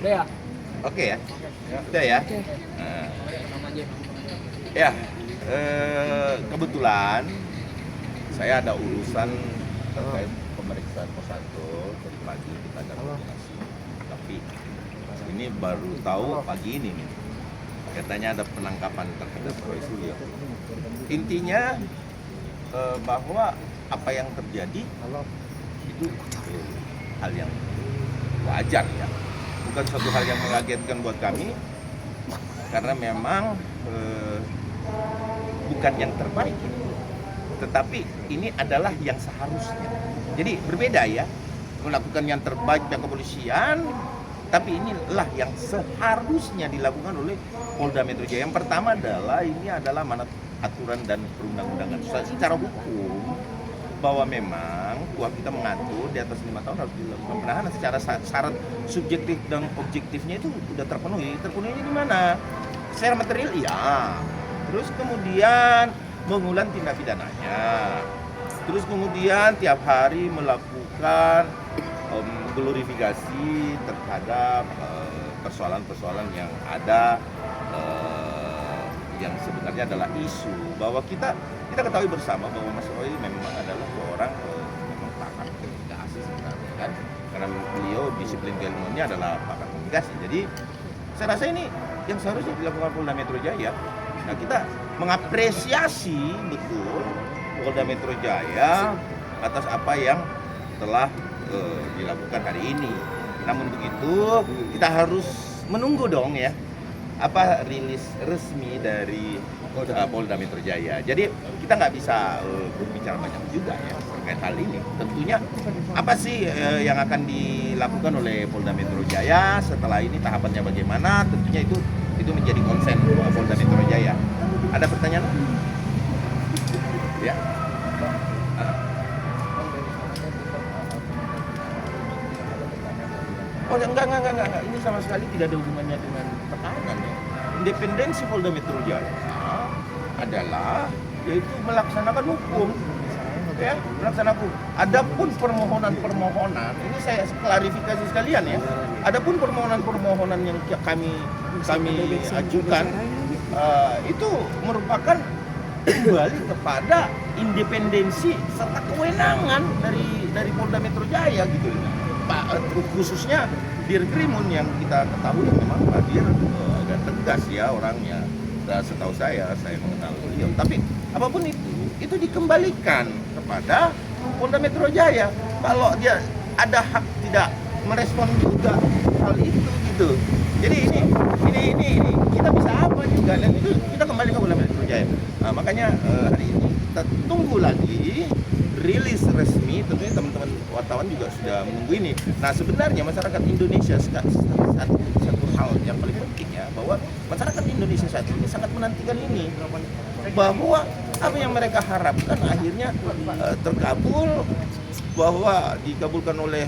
Udah ya? Oke ya? Udah ya? Nah, ya, kebetulan saya ada urusan terkait pemeriksaan pos 1 dari pagi kita ada koordinasi. Tapi ini baru tahu pagi ini nih. Katanya ada penangkapan terhadap Roy Suryo. Intinya bahwa apa yang terjadi itu hal yang wajar ya. Bukan suatu hal yang mengagetkan buat kami karena memang bukan yang terbaik. Tetapi ini adalah yang seharusnya. Jadi berbeda ya, melakukan yang terbaik pihak kepolisian, tapi inilah yang seharusnya dilakukan oleh Polda Metro Jaya. Yang pertama adalah ini adalah amanat aturan dan perundang-undangan. Secara hukum bahwa memang KUHP kita mengatur di atas 5 tahun harus dilakukan penahanan secara syarat subjektif dan objektifnya itu sudah terpenuhi. Terpenuhinya di mana? Secara material iya. Terus kemudian mengulang tindak pidananya. Terus kemudian tiap hari melakukan glorifikasi terhadap persoalan-persoalan yang ada yang sebenarnya adalah isu bahwa kita ketahui bersama bahwa Mas Roy memang adalah seorang memang pakar komunikasi sebenarnya kan, karena beliau disiplin keilmuannya adalah pakar komunikasi. Jadi saya rasa ini yang seharusnya dilakukan Polda Metro Jaya. Nah, kita mengapresiasi betul Polda Metro Jaya atas apa yang telah dilakukan hari ini. Namun begitu kita harus menunggu dong ya apa rilis resmi dari Polda Metro Jaya. Jadi kita nggak bisa berbicara banyak juga ya terkait hal ini. Tentunya apa sih yang akan dilakukan oleh Polda Metro Jaya setelah ini, tahapannya bagaimana? Tentunya itu menjadi konsen Polda Metro Jaya. Ada pertanyaan? Ya. Oh enggak. Ini sama sekali tidak ada hubungannya dengan tekanan ya. Independensi Polda Metro Jaya adalah yaitu melaksanakan hukum. Ya, melaksanakan hukum. Adapun permohonan, ini saya klarifikasi sekalian ya. Adapun permohonan yang kami ajukan itu merupakan kembali kepada independensi serta kewenangan dari Polda Metro Jaya gitu. Pak, khususnya Dirkrimun yang kita ketahui memang Pak Dir agak tegas ya orangnya. Dan setahu saya mengenal beliau. Tapi apapun itu dikembalikan kepada Polda Metro Jaya. Kalau dia ada hak tidak merespon juga hal itu gitu. Jadi ini kita bisa apa juga, dan itu kita kembali ke Polda Metro Jaya. Nah, makanya hari ini kita tunggu lagi rilis resmi. Tentunya teman-teman wartawan juga sudah menunggu ini. Nah, sebenarnya masyarakat Indonesia satu hal yang paling penting ya, bahwa masyarakat Indonesia saat ini sangat menantikan ini, bahwa apa yang mereka harapkan akhirnya terkabul, bahwa dikabulkan oleh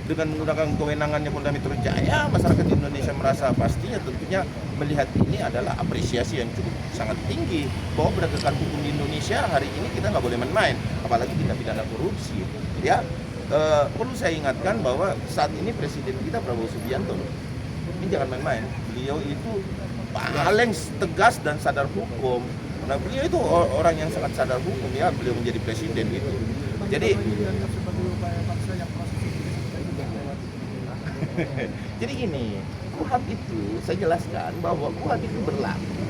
dengan menggunakan kewenangannya Polda Metro Jaya. Masyarakat Indonesia merasa pastinya tentunya melihat ini adalah apresiasi yang cukup sangat tinggi, bahwa penegakan hukum di Indonesia hari ini kita nggak boleh main-main, apalagi tindak pidana korupsi ya. Perlu saya ingatkan bahwa saat ini Presiden kita Prabowo Subianto, ini jangan main-main, beliau itu paling tegas dan sadar hukum. Nah, beliau itu orang yang sangat sadar hukum ya, beliau menjadi presiden gitu. Jadi jadi gini, KUHP itu saya jelaskan bahwa KUHP itu berlaku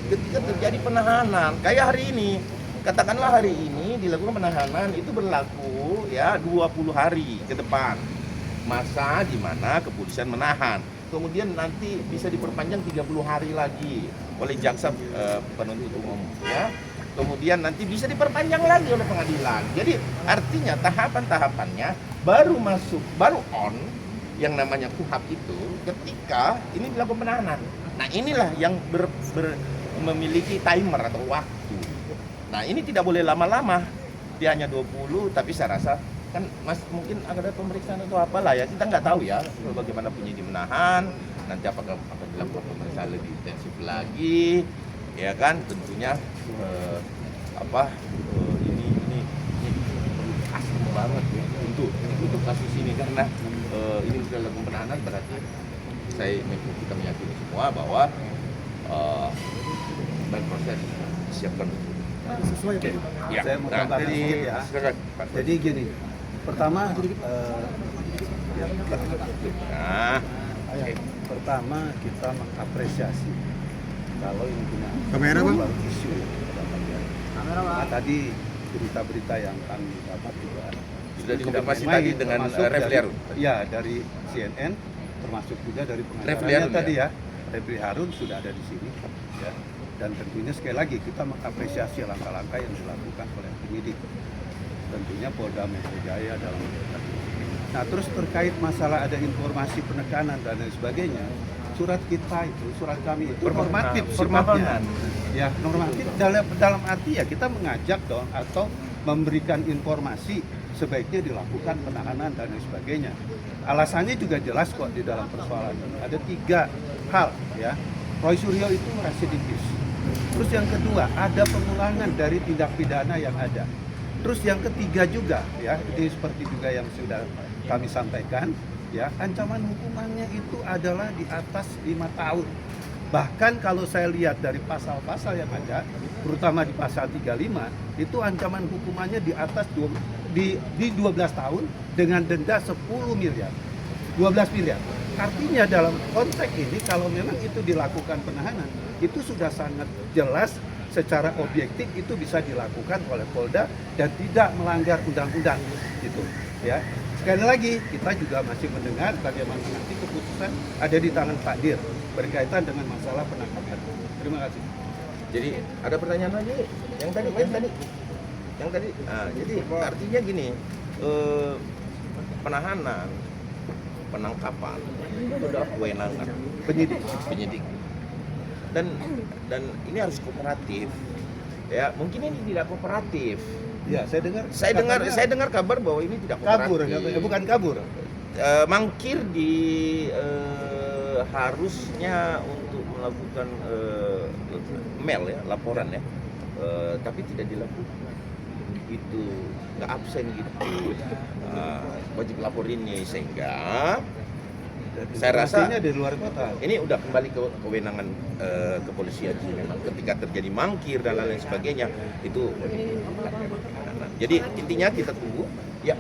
ketika terjadi penahanan. Kayak hari ini, katakanlah hari ini dilakukan penahanan, itu berlaku ya 20 hari ke depan. Masa di mana kepolisian menahan. Kemudian nanti bisa diperpanjang 30 hari lagi oleh jaksa penuntut umum ya. Kemudian nanti bisa diperpanjang lagi oleh pengadilan. Jadi artinya tahapan-tahapannya baru on yang namanya KUHP itu ketika ini dilakukan penahanan. Nah, inilah yang memiliki timer atau waktu. Nah, ini tidak boleh lama-lama. Dia hanya 20, tapi saya rasa kan Mas mungkin ada pemeriksaan atau apalah ya. Kita nggak tahu ya bagaimana penyidik menahan, nanti apakah akan dilakukan pemeriksaan lebih intensif lagi. Ya kan, tentunya ini asli banget ya untuk kasus ini, karena ini sudah lakukan penahanan berarti kita meyakini semua bahwa baik proses disiapkan. Sesuai Oke. Ya. Saya mau Nah, tambahkan jadi sedikit ya. silakan, Pak. Jadi gini, pertama Nah, oke. pertama kita mengapresiasi kalau ini punya Kamera, Bang. baru isu Nah, tadi berita-berita yang kami dapat juga Sudah tidak dikonfirmasi main-main, tadi dengan termasuk Refli dari- Harun. Ya, dari CNN termasuk juga dari Refli pengacaranya Harun, tadi ya? ya. Refli Harun sudah ada di sini ya. Dan tentunya sekali lagi kita mengapresiasi langkah-langkah yang dilakukan oleh penyidik. Tentunya Polda Metro Jaya dalam melakukan ini. Nah, terus terkait masalah ada informasi penekanan dan lain sebagainya, surat kita itu, surat kami itu normatif sifatnya. Ya, normatif dalam arti ya kita mengajak dong atau memberikan informasi sebaiknya dilakukan penahanan dan lain sebagainya. Alasannya juga jelas kok di dalam persoalan ini. Ada 3 hal ya. Roy Suryo itu residivis. Terus yang kedua, ada pengulangan dari tindak pidana yang ada. Terus yang ketiga juga ya, ini seperti juga yang sudah kami sampaikan ya, ancaman hukumannya itu adalah di atas 5 tahun. Bahkan kalau saya lihat dari pasal-pasal yang ada, terutama di pasal 35, itu ancaman hukumannya di atas di 12 tahun dengan denda 10 miliar. 12 miliar. Artinya dalam konteks ini kalau memang itu dilakukan penahanan, itu sudah sangat jelas secara objektif itu bisa dilakukan oleh Polda dan tidak melanggar undang-undang gitu ya. Sekali lagi kita juga masih mendengar bagaimana nanti keputusan ada di tangan Pak Dir berkaitan dengan masalah penangkapan. Terima kasih. Jadi ada pertanyaan lagi yang tadi. Nah, jadi artinya gini, penahanan, penangkapan itu adalah kewenangan penyidik. Dan ini harus kooperatif. Ya, mungkin ini tidak kooperatif. Ya, Saya dengar kabar bahwa ini tidak kabur, kooperatif. bukan kabur. Mangkir di harusnya untuk melakukan mail ya, laporan ya, tapi tidak dilakukan. Itu nggak absen gitu. Wajib lapor ini sehingga saya rasa di luar kota. ini udah kembali ke kewenangan kepolisian sih memang ketika terjadi mangkir dan lain sebagainya itu. Jadi intinya kita tunggu ya.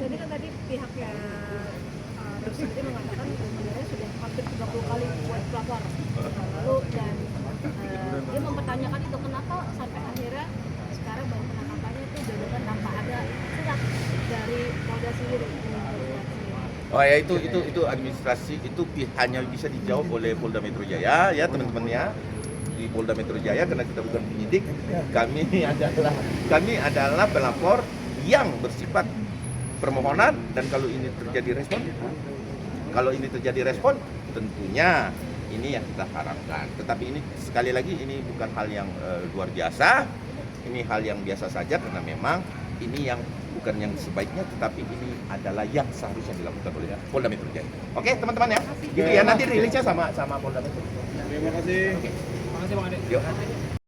Jadi kan tadi pihaknya tersebut mengatakan sebenarnya sudah hampir 30 kali buat pelapor lalu dan dia mempertanyakan itu kenapa sampai akhirnya sekarang baru penangkapannya itu dilakukan tanpa ada surat dari Polda sendiri. Oh ya itu administrasi itu hanya bisa dijawab oleh Polda Metro Jaya ya teman-teman ya. Di Polda Metro Jaya karena kita bukan penyidik, kami adalah pelapor yang bersifat permohonan dan kalau ini terjadi respon tentunya ini yang kita harapkan. Tetapi ini sekali lagi ini bukan hal yang luar biasa, ini hal yang biasa saja karena memang ini yang bukan yang sebaiknya, tetapi ini adalah yang seharusnya dilakukan oleh Polda Metro Jaya. Oke teman-teman ya, gitu ya nanti rilisnya sama Polda Metro. Terima kasih. Oke. Terima kasih Bang Ade. Yuk.